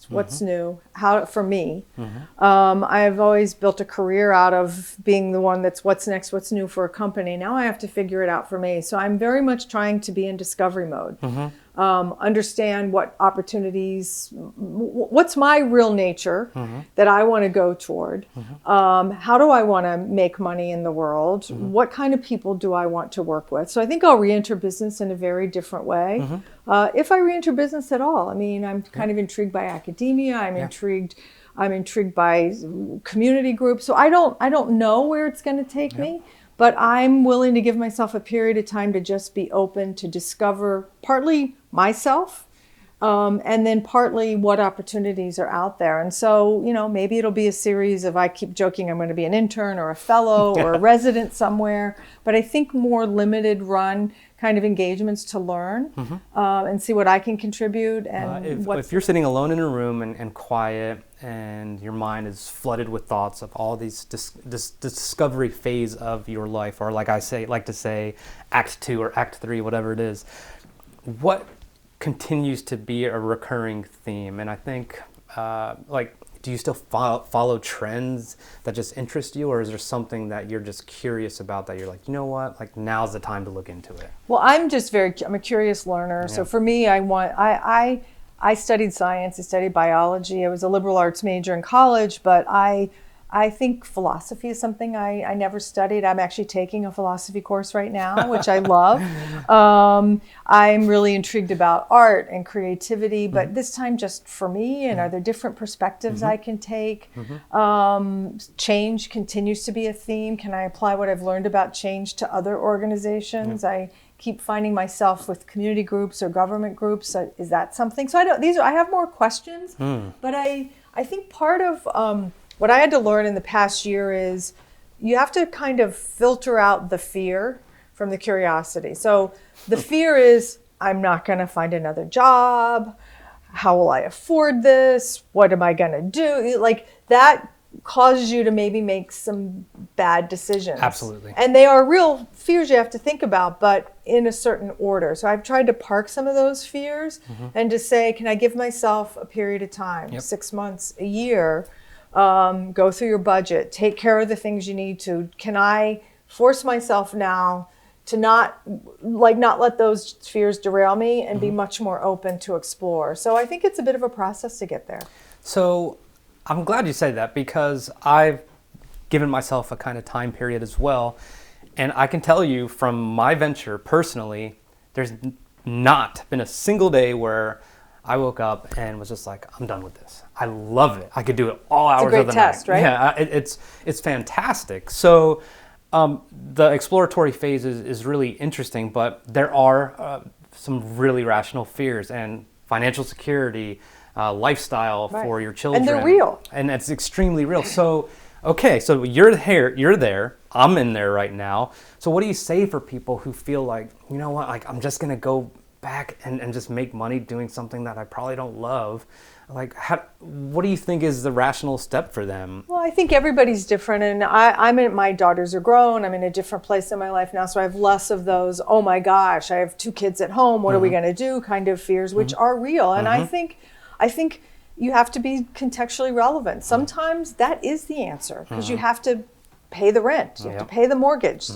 What's new? How for me? I've always built a career out of being the one that's what's next, what's new for a company. Now I have to figure it out for me. So I'm very much trying to be in discovery mode. Understand what opportunities, what's my real nature that I want to go toward. How do I want to make money in the world? What kind of people do I want to work with? So I think I'll re-enter business in a very different way. If I re-enter business at all. I mean, I'm kind of intrigued by academia. I'm intrigued by community groups. So I don't know where it's going to take me. But I'm willing to give myself a period of time to just be open to discover partly myself, and then partly what opportunities are out there. And so, maybe it'll be a series of, I keep joking, I'm going to be an intern or a fellow or a resident somewhere. But I think more limited run kind of engagements to learn and see what I can contribute. And if you're sitting alone in a room and quiet, and your mind is flooded with thoughts of all these this discovery phase of your life, or like to say act 2 or act 3, whatever it is, what continues to be a recurring theme? And I think do you still follow trends that just interest you, or is there something that you're just curious about that you're like, you know what, like now's the time to look into it? Well, I'm a curious learner. So for me, I studied science, I studied biology. I was a liberal arts major in college, but I think philosophy is something I never studied. I'm actually taking a philosophy course right now, which I love. I'm really intrigued about art and creativity, but this time just for me, and are there different perspectives I can take? Change continues to be a theme. Can I apply what I've learned about change to other organizations? I keep finding myself with community groups or government groups. Is that something? So I have more questions, but I think part of what I had to learn in the past year is you have to kind of filter out the fear from the curiosity. So the fear is, I'm not going to find another job. How will I afford this? What am I going to do? Like that causes you to maybe make some bad decisions. Absolutely. And they are real fears you have to think about, but in a certain order. So I've tried to park some of those fears and to say, can I give myself a period of time, 6 months, a year, go through your budget, take care of the things you need to. Can I force myself now to not let those fears derail me and be much more open to explore? So I think it's a bit of a process to get there. So I'm glad you said that, because I've given myself a kind of time period as well. And I can tell you from my venture personally, there's not been a single day where I woke up and was just like, I'm done with this. I love it. I could do it all hours of the night. It's a great test, right? Yeah, it's fantastic. So the exploratory phase is really interesting, but there are some really rational fears, and financial security, lifestyle for your children. And they're real. And it's extremely real. So, okay, so you're there, I'm in there right now. So what do you say for people who feel like, you know what, like I'm just going to go back and just make money doing something that I probably don't love? Like, what do you think is the rational step for them? Well, I think everybody's different, and my daughters are grown. I'm in a different place in my life now, so I have less of those, oh my gosh, I have 2 kids at home, what are we going to do kind of fears, which are real. And I think you have to be contextually relevant. Sometimes that is the answer, because you have to pay the rent, you have to pay the mortgage,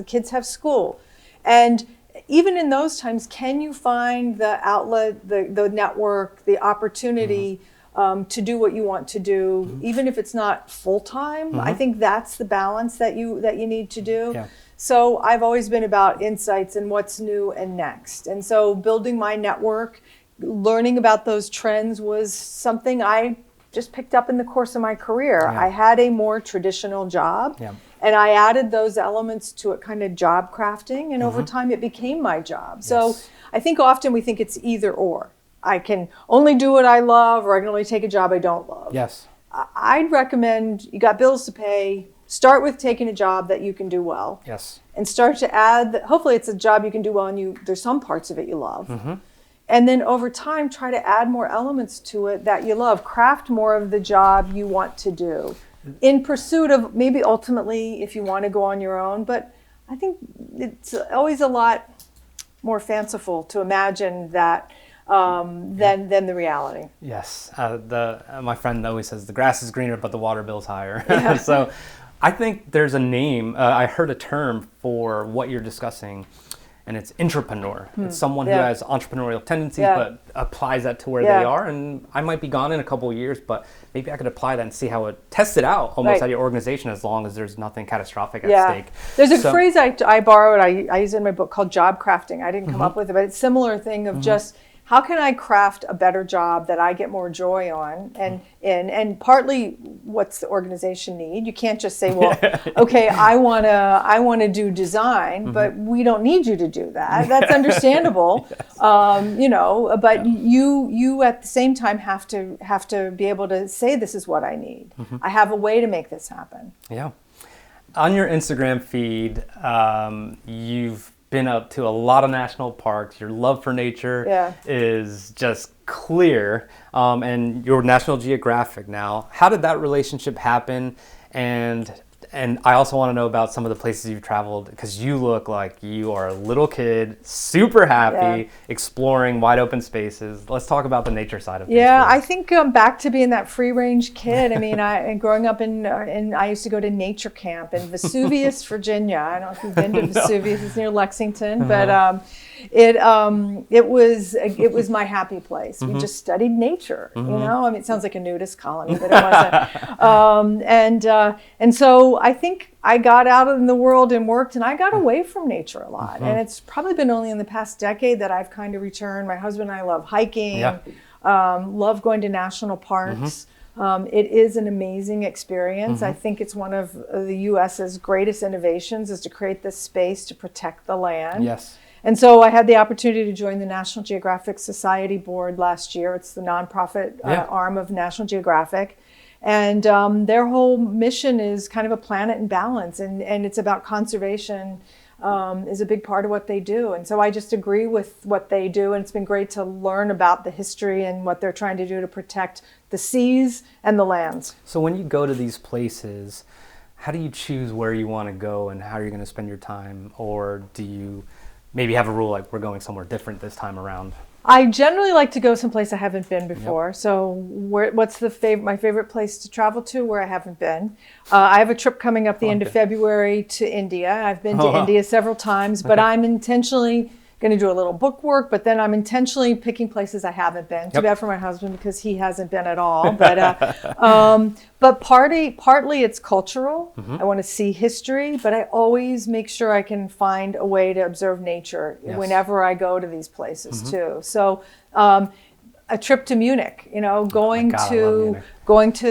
kids have school. And even in those times, can you find the outlet, the network, the opportunity to do what you want to do, even if it's not full time? I think that's the balance that you need to do. Yeah. So I've always been about insights and what's new and next. And so building my network, learning about those trends was something I just picked up in the course of my career. Yeah. I had a more traditional job. Yeah. And I added those elements to it, kind of job crafting, and over time it became my job. So I think often we think it's either or. I can only do what I love, or I can only take a job I don't love. Yes. I'd recommend, you got bills to pay, start with taking a job that you can do well. Yes. And start to add, hopefully it's a job you can do well and there's some parts of it you love. And then over time, try to add more elements to it that you love. Craft more of the job you want to do, in pursuit of maybe ultimately if you want to go on your own. But I think it's always a lot more fanciful to imagine that than the reality. Yes. My friend always says the grass is greener, but the water bill's higher. Yeah. So I think there's a name, I heard a term for what you're discussing, and it's intrapreneur. It's someone who has entrepreneurial tendencies, but applies that to where they are. And I might be gone in a couple of years, but maybe I could apply that and see how it test it out almost at your organization, as long as there's nothing catastrophic at stake. There's a phrase I borrowed, I use it in my book, called job crafting. I didn't come up with it, but it's a similar thing of just, how can I craft a better job that I get more joy on? And partly, what's the organization need? You can't just say, well, okay, I wanna do design, but we don't need you to do that. That's understandable, But you at the same time have to be able to say, this is what I need. I have a way to make this happen. Yeah. On your Instagram feed, you've been up to a lot of national parks. Your love for nature is just clear. And you're National Geographic now. How did that relationship happen? And I also want to know about some of the places you've traveled, because you look like you are a little kid, super happy, exploring wide open spaces. Let's talk about the nature side of things. Yeah, I think back to being that free range kid. I mean, growing up I used to go to nature camp in Vesuvius, Virginia. I don't know if you've been to Vesuvius. It's near Lexington, but it was my happy place. We just studied nature. I mean, it sounds like a nudist colony, but it wasn't. And so I think I got out in the world and worked, and I got away from nature a lot. And it's probably been only in the past decade that I've kind of returned. My husband and I love hiking, love going to national parks. It is an amazing experience. I think it's one of the U.S.'s greatest innovations, is to create this space to protect the land. Yes. And so I had the opportunity to join the National Geographic Society board last year. It's the nonprofit arm of National Geographic. And their whole mission is kind of a planet in balance. And it's about conservation is a big part of what they do. And so I just agree with what they do. And it's been great to learn about the history and what they're trying to do to protect the seas and the lands. So when you go to these places, how do you choose where you want to go and how you're going to spend your time? Or do you maybe have a rule like, we're going somewhere different this time around? I generally like to go someplace I haven't been before. So what's my favorite place to travel to where I haven't been? I have a trip coming up the end of February to India. I've been to India several times, but I'm intentionally going to do a little book work, but then I'm intentionally picking places I haven't been. Too bad for my husband, because he hasn't been at all. But partly it's cultural. I want to see history, but I always make sure I can find a way to observe nature whenever I go to these places too. So a trip to Munich, going to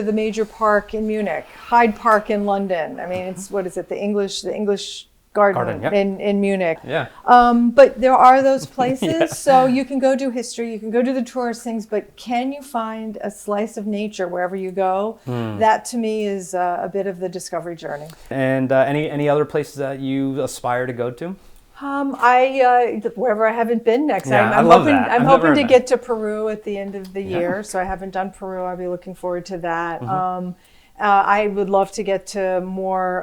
the major park in Munich, Hyde Park in London. I mean, it's, what is it, the English Garden in Munich. But there are those places, so you can go do history, you can go do the tourist things, but can you find a slice of nature wherever you go? That to me is a bit of the discovery journey. And any other places that you aspire to go to? Wherever I haven't been next. I'm hoping to get to Peru at the end of the year, so I haven't done Peru. I'll be looking forward to that. I would love to get to more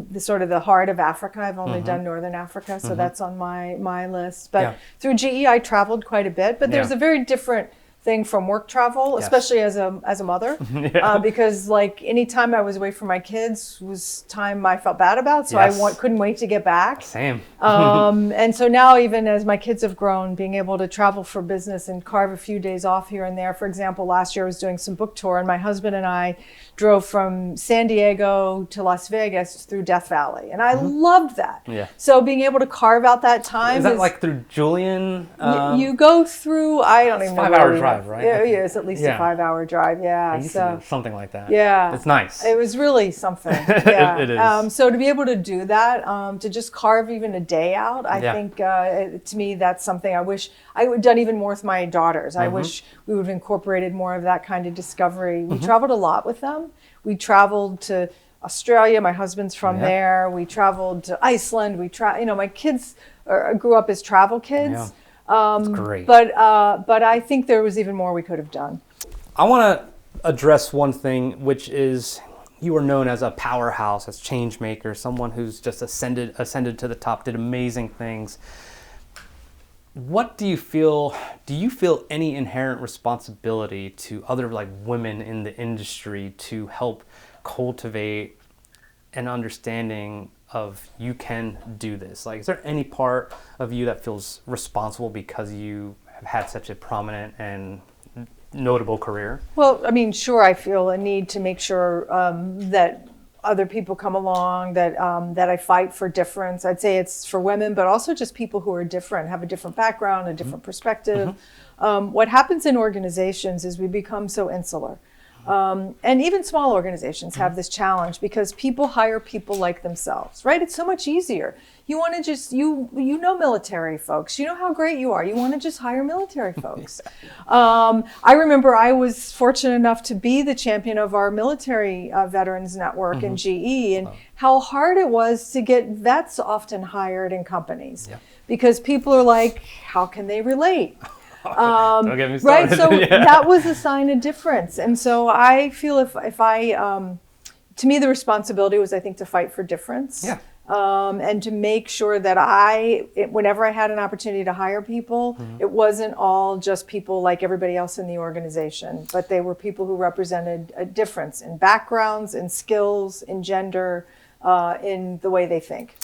the sort of the heart of Africa. I've only done Northern Africa, so that's on my list. But through GE, I traveled quite a bit. But there's a very different thing from work travel, especially as a mother, because like any time I was away from my kids was time I felt bad about, so I couldn't wait to get back. Same. And so now, even as my kids have grown, being able to travel for business and carve a few days off here and there. For example, last year I was doing some book tour, and my husband and I drove from San Diego to Las Vegas through Death Valley, and I loved that. So being able to carve out that time is that like through Julian? You go through, I don't even know. 5-hour drive, right? Yeah, it's at least a 5-hour drive. So something like that. It's nice. It was really something. It is. So to be able to do that, to just carve even a day out, I think to me that's something I wish I would have done even more with my daughters. I wish we would have incorporated more of that kind of discovery. We traveled a lot with them. We traveled to Australia. My husband's from there. We traveled to Iceland. My kids grew up as travel kids. That's great. But I think there was even more we could have done. I want to address one thing, which is you are known as a powerhouse, as change maker, someone who's just ascended to the top, did amazing things. what do you feel any inherent responsibility to other like women in the industry to help cultivate an understanding of you can do this? Like, is there any part of you that feels responsible because you have had such a prominent and notable career? Well, I mean, sure, I feel a need to make sure that other people come along, that that I fight for difference. I'd say it's for women, but also just people who are different, have a different background, a different perspective. What happens in organizations is we become so insular. And even small organizations have this challenge because people hire people like themselves, right? It's so much easier. You want to just, you know military folks, you know how great you are. You want to just hire military folks. I remember I was fortunate enough to be the champion of our military veterans network in GE, and how hard it was to get vets often hired in companies because people are like, how can they relate? Don't get me started. Right, so that was a sign of difference. And so I feel if I, to me the responsibility was, I think, to fight for difference. And to make sure that whenever I had an opportunity to hire people, it wasn't all just people like everybody else in the organization, but they were people who represented a difference in backgrounds, in skills, in gender, in the way they think.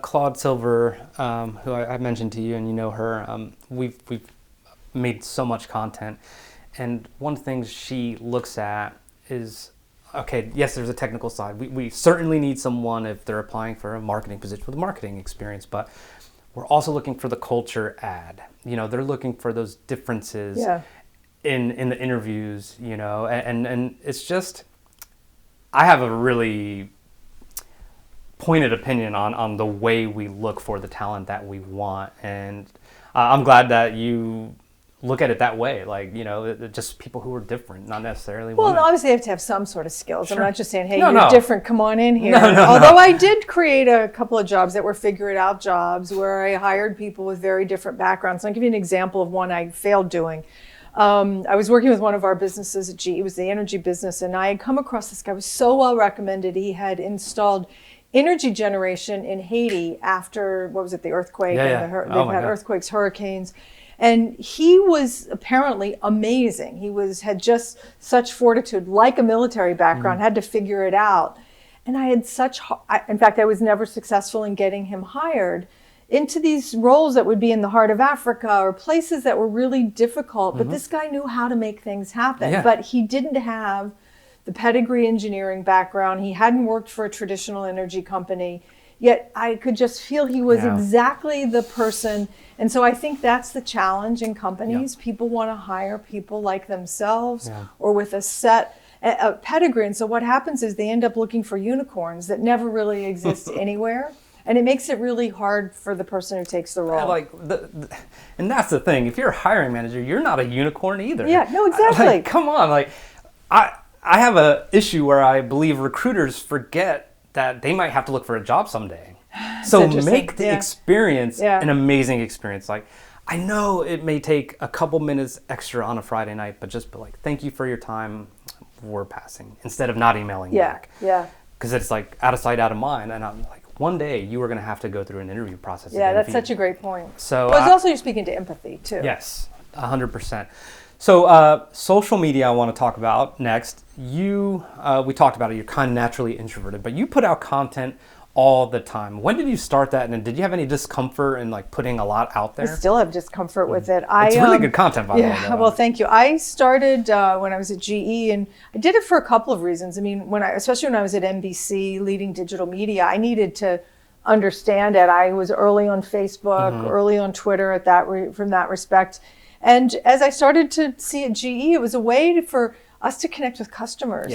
Claude Silver, who I mentioned to you, and you know her, we've made so much content, and one thing she looks at is, okay, yes, there's a technical side. We certainly need someone if they're applying for a marketing position with marketing experience, but we're also looking for the culture add. You know, they're looking for those differences in the interviews, you know, and it's just, I have a really pointed opinion on the way we look for the talent that we want, and I'm glad that you look at it that way, like, you know, just people who are different, not necessarily women. Well, obviously, you have to have some sort of skills. Sure. I'm not just saying, hey, you're different, come on in here. Although I did create a couple of jobs that were figure-it-out jobs where I hired people with very different backgrounds. I'll give you an example of one I failed doing. I was working with one of our businesses at GE. It was the energy business, and I had come across this guy who was so well recommended. He had installed energy generation in Haiti after, what was it, the earthquake? They've had earthquakes, hurricanes. And he was apparently amazing. He had just such fortitude, like a military background, had to figure it out. And I had in fact, I was never successful in getting him hired into these roles that would be in the heart of Africa or places that were really difficult. But this guy knew how to make things happen. But he didn't have the pedigree engineering background. He hadn't worked for a traditional energy company. Yet I could just feel he was exactly the person. And so I think that's the challenge in companies. People want to hire people like themselves or with a set pedigree. And so what happens is they end up looking for unicorns that never really exist anywhere. And it makes it really hard for the person who takes the role. And that's the thing. If you're a hiring manager, you're not a unicorn either. Yeah, no, exactly. Like, come on. Like, I have an issue where I believe recruiters forget that they might have to look for a job someday. So make the experience an amazing experience. Like, I know it may take a couple minutes extra on a Friday night, but just be like, thank you for your time, we're passing, instead of not emailing back. Because it's like out of sight, out of mind. And I'm like, one day you are going to have to go through an interview process. Yeah, that's such a great point. So it's also you're speaking to empathy too. Yes, 100%. So social media I want to talk about next. We talked about it, you're kind of naturally introverted, but you put out content all the time. When did you start that, and did you have any discomfort in like putting a lot out there? I still have discomfort with it. It's really good content, by the way. Yeah, well, thank you. I started when I was at GE, and I did it for a couple of reasons. I mean, especially when I was at NBC leading digital media, I needed to understand it. I was early on Facebook, early on Twitter from that respect. And as I started to see at GE, it was a way for us to connect with customers,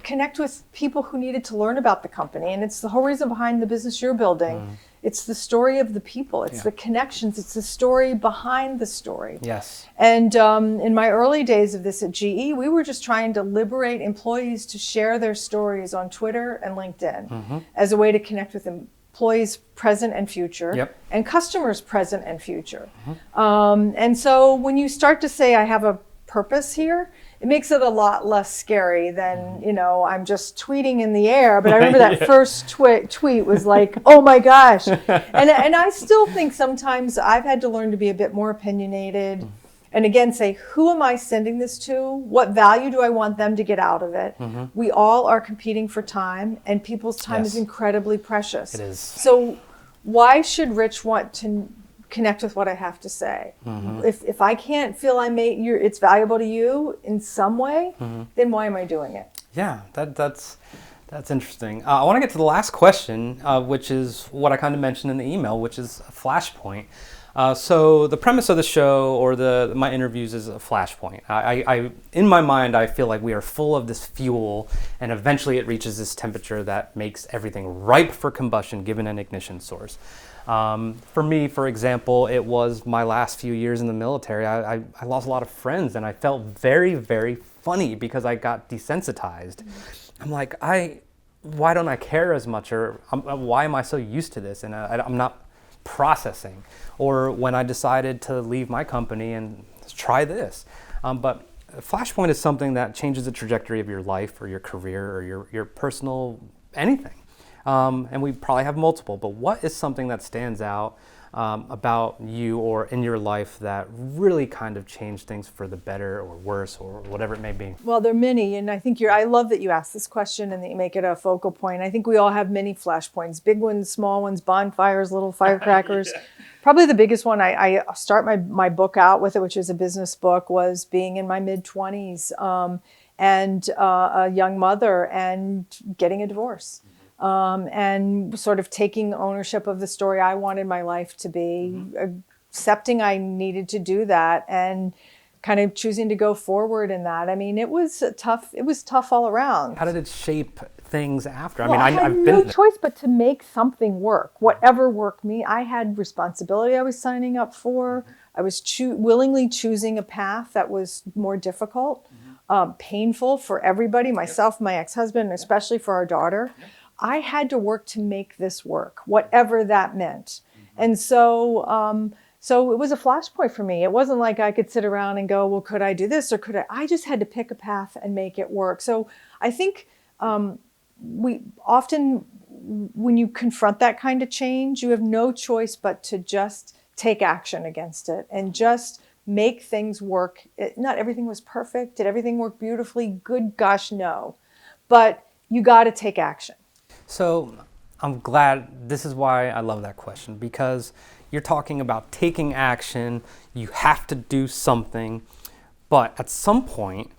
connect with people who needed to learn about the company. And it's the whole reason behind the business you're building. It's the story of the people. It's the connections. It's the story behind the story. Yes. And in my early days of this at GE, we were just trying to liberate employees to share their stories on Twitter and LinkedIn as a way to connect with employees present and future, and customers present and future. And so when you start to say, I have a purpose here, it makes it a lot less scary than, I'm just tweeting in the air. But I remember that first tweet was like, oh my gosh. And I still think sometimes I've had to learn to be a bit more opinionated. And again, say, who am I sending this to? What value do I want them to get out of it? We all are competing for time, and people's time is incredibly precious. It is. So why should Rich want to connect with what I have to say? If I can't feel it's valuable to you in some way, then why am I doing it? Yeah, that's interesting. I want to get to the last question, which is what I kind of mentioned in the email, which is a flashpoint. So the premise of the show or my interviews is a flashpoint. I in my mind, I feel like we are full of this fuel, and eventually it reaches this temperature that makes everything ripe for combustion given an ignition source. For me, for example, it was my last few years in the military. I lost a lot of friends, and I felt very, very funny because I got desensitized. I'm like, why don't I care as much, or why am I so used to this? And I'm not processing. Or when I decided to leave my company and try this. But Flashpoint is something that changes the trajectory of your life or your career or your personal anything. And we probably have multiple, but what is something that stands out about you or in your life that really kind of changed things for the better or worse or whatever it may be? Well, there are many, and I think I love that you asked this question and that you make it a focal point. I think we all have many flashpoints, big ones, small ones, bonfires, little firecrackers. Probably the biggest one, I start my book out with it, which is a business book, was being in my mid-20s and a young mother and getting a divorce. And sort of taking ownership of the story I wanted my life to be, accepting I needed to do that, and kind of choosing to go forward in that. I mean, it was tough all around. How did it shape things after? I had no choice but to make something work, whatever worked me. I had responsibility I was signing up for. I was willingly choosing a path that was more difficult, painful for everybody, myself, my ex-husband, and especially for our daughter. I had to work to make this work, whatever that meant. And so it was a flashpoint for me. It wasn't like I could sit around and go, well, could I do this or could I? I just had to pick a path and make it work. So I think we often, when you confront that kind of change, you have no choice but to just take action against it and just make things work. Not everything was perfect. Did everything work beautifully? Good gosh, no. But you got to take action. So I'm glad, this is why I love that question, because you're talking about taking action, you have to do something, but at some point,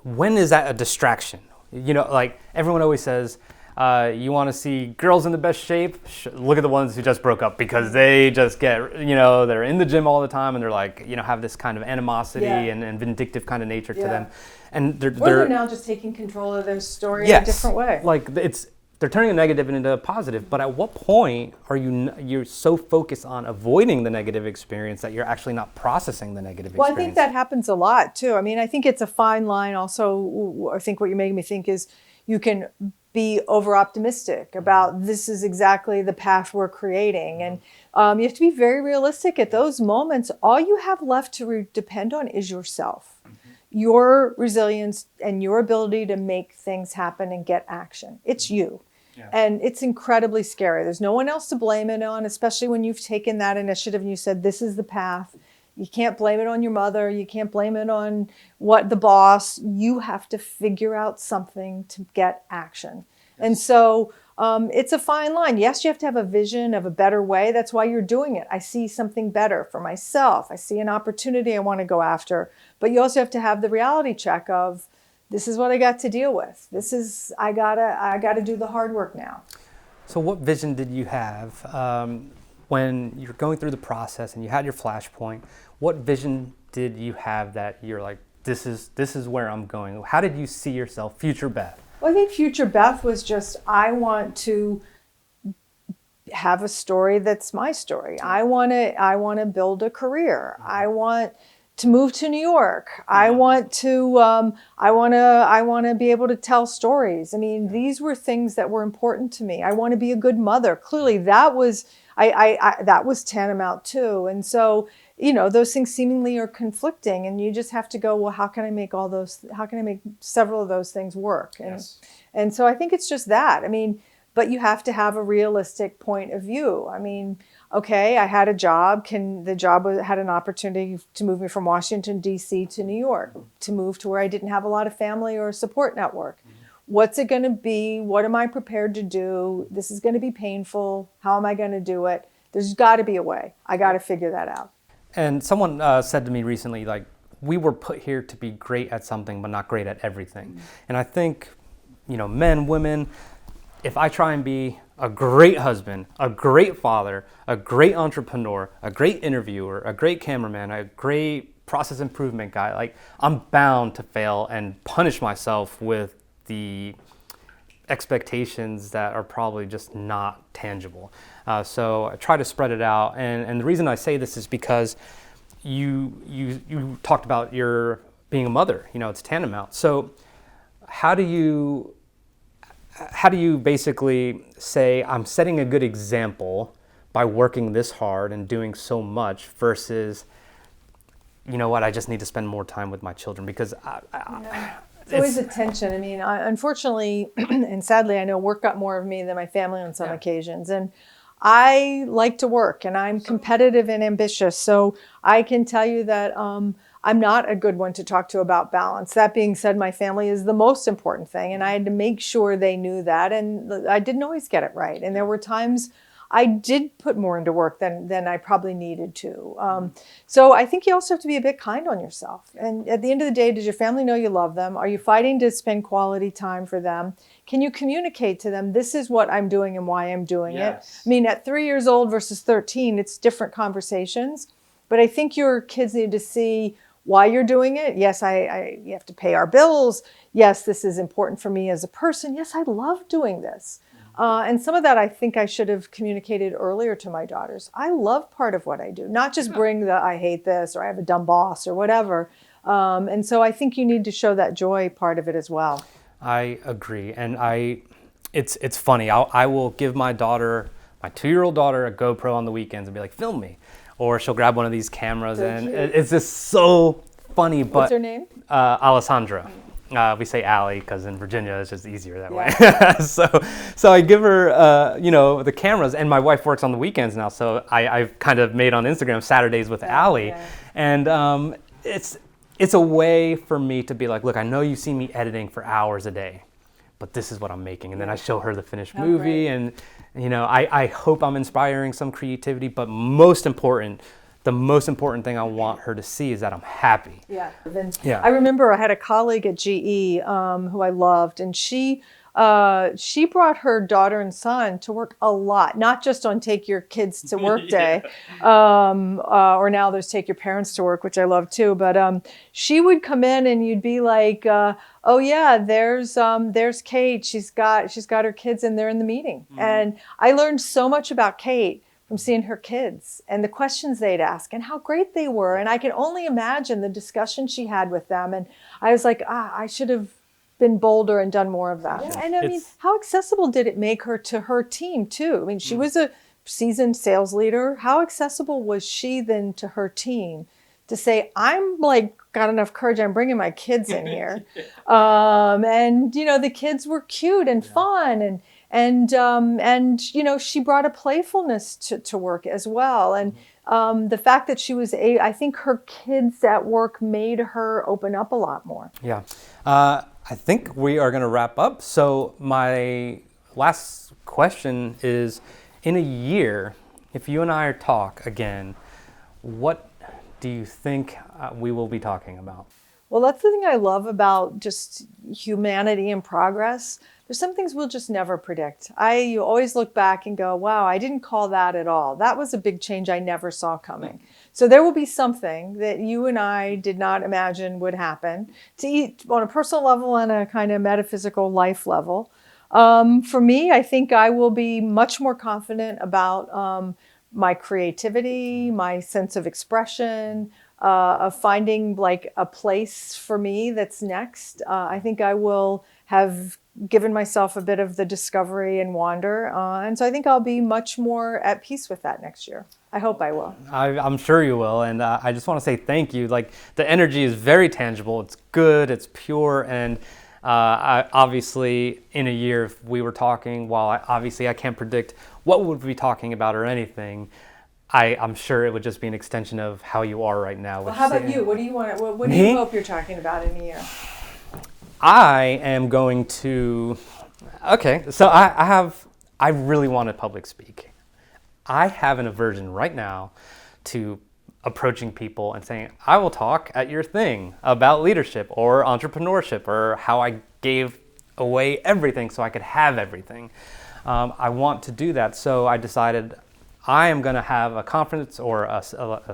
when is that a distraction? Like everyone always says, you want to see girls in the best shape? Look at the ones who just broke up, because they just get, they're in the gym all the time and they're like, have this kind of animosity and vindictive kind of nature to them. And they're now just taking control of their story in a different way. Like they're turning a negative into a positive, but at what point are you're so focused on avoiding the negative experience that you're actually not processing the negative experience? Well, I think that happens a lot too. I mean, I think it's a fine line also. I think what you're making me think is you can be over-optimistic about this is exactly the path we're creating. And you have to be very realistic at those moments. All you have left to depend on is yourself, your resilience and your ability to make things happen and get action. It's you. Yeah. And it's incredibly scary. There's no one else to blame it on, especially when you've taken that initiative and you said, this is the path. You can't blame it on your mother. You can't blame it on the boss. You have to figure out something to get action. Yes. And so it's a fine line. Yes, you have to have a vision of a better way. That's why you're doing it. I see something better for myself. I see an opportunity I want to go after. But you also have to have the reality check of, this is what I got to deal with. I gotta do the hard work now. So what vision did you have when you're going through the process and you had your flashpoint? What vision did you have that you're like, this is where I'm going? How did you see yourself, future Beth? Well, I think future Beth was just, I want to have a story that's my story. I want to build a career. I want to move to New York. I want to be able to tell stories. I mean, these were things that were important to me. I want to be a good mother. Clearly, that was that was tantamount too. And so those things seemingly are conflicting, and you just have to go, well, how can I make several of those things work? And so I think it's just that. I mean, but you have to have a realistic point of view. I mean, okay, I had a job. The job had an opportunity to move me from Washington, D.C. to New York, to move to where I didn't have a lot of family or support network. What's it going to be? What am I prepared to do? This is going to be painful. How am I going to do it? There's got to be a way. I got to figure that out. And someone said to me recently, like, we were put here to be great at something, but not great at everything. And I think, men, women, if I try and be a great husband, a great father, a great entrepreneur, a great interviewer, a great cameraman, a great process improvement guy, like, I'm bound to fail and punish myself with the expectations that are probably just not tangible. So I try to spread it out. And the reason I say this is because you talked about your being a mother, it's tantamount. So how do you basically say, I'm setting a good example by working this hard and doing so much versus, I just need to spend more time with my children? Because it's always a tension. I mean, unfortunately, and sadly, I know work got more of me than my family on some occasions. And I like to work, and I'm competitive and ambitious. So I can tell you that I'm not a good one to talk to about balance. That being said, my family is the most important thing, and I had to make sure they knew that. And I didn't always get it right. And there were times I did put more into work than I probably needed to. So I think you also have to be a bit kind on yourself. And at the end of the day, does your family know you love them? Are you fighting to spend quality time for them? Can you communicate to them, this is what I'm doing and why I'm doing it? I mean, at 3 years old versus 13, it's different conversations. But I think your kids need to see why you're doing it. Yes, you have to pay our bills. Yes, this is important for me as a person. Yes, I love doing this. And some of that I think I should have communicated earlier to my daughters. I love part of what I do, not just bring the I hate this or I have a dumb boss or whatever. And so I think you need to show that joy part of it as well. I agree. And it's funny. I will give my 2-year-old daughter, a GoPro on the weekends and be like, film me. Or she'll grab one of these cameras, and it's just so funny. But what's her name? Alessandra. We say Allie because in Virginia it's just easier that way. So I give her, the cameras, and my wife works on the weekends now. So I've kind of made on Instagram Saturdays with Allie, and it's a way for me to be like, look, I know you see me editing for hours a day, but this is what I'm making. And then I show her the finished movie, and I hope I'm inspiring some creativity, but the most important thing I want her to see is that I'm happy. I remember I had a colleague at GE who I loved, and she brought her daughter and son to work a lot, not just on Take Your Kids to Work Day, or now there's Take Your Parents to Work, which I love too. But she would come in, and you'd be like, oh yeah, there's Kate. She's got her kids, and they're in the meeting. And I learned so much about Kate from seeing her kids and the questions they'd ask and how great they were. And I can only imagine the discussion she had with them. And I was like, I should have been bolder and done more of that. And I mean, how accessible did it make her to her team too? I mean, she was a seasoned sales leader. How accessible was she then to her team to say, I'm like, got enough courage, I'm bringing my kids in here. And the kids were cute and fun, and she brought a playfulness to work as well. And the fact that she was I think her kids at work made her open up a lot more. I think we are going to wrap up. So my last question is, in a year, if you and I talk again, what do you think we will be talking about? Well, that's the thing I love about just humanity and progress. There's some things we'll just never predict. You always look back and go, wow, I didn't call that at all. That was a big change I never saw coming. So there will be something that you and I did not imagine would happen on a personal level and a kind of metaphysical life level. For me, I think I will be much more confident about my creativity, my sense of expression, of finding like a place for me that's next. I think I will have given myself a bit of the discovery and wander. And so I think I'll be much more at peace with that next year. I hope I will. I'm sure you will, and I just want to say thank you. Like, the energy is very tangible. It's good. It's pure, and obviously, in a year, if we were talking, while I can't predict what we would be talking about or anything, I'm sure it would just be an extension of how you are right now. Well, how about you? What do you want? What do Me? you hope you're talking about in a year? I am going to. Okay, so I really want to public speak. I have an aversion right now to approaching people and saying, I will talk at your thing about leadership or entrepreneurship or how I gave away everything so I could have everything. I want to do that. So I decided I am going to have a conference or a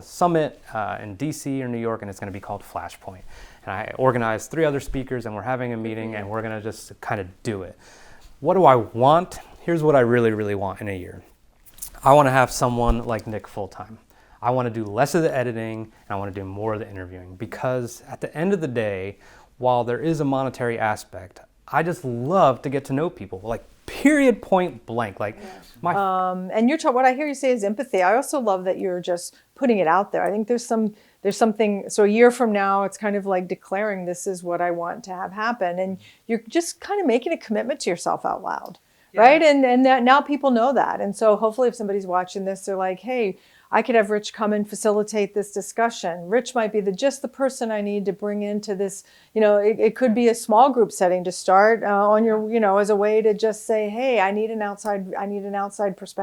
summit in DC or New York, and it's going to be called Flashpoint. And I organized 3 other speakers, and we're having a meeting, and we're going to just kind of do it. What do I want? Here's what I really, really want in a year. I want to have someone like Nick full-time. I want to do less of the editing, and I want to do more of the interviewing, because at the end of the day, while there is a monetary aspect, I just love to get to know people, like period, point blank. Like and what I hear you say is empathy. I also love that you're just putting it out there. I think there's something, so a year from now, it's kind of like declaring this is what I want to have happen. And you're just kind of making a commitment to yourself out loud. Yeah. Right? And that now people know that. And so hopefully if somebody's watching this, they're like, hey, I could have Rich come and facilitate this discussion. Rich might be just the person I need to bring into this. It could be a small group setting to start on your, as a way to just say, hey, I need an outside perspective.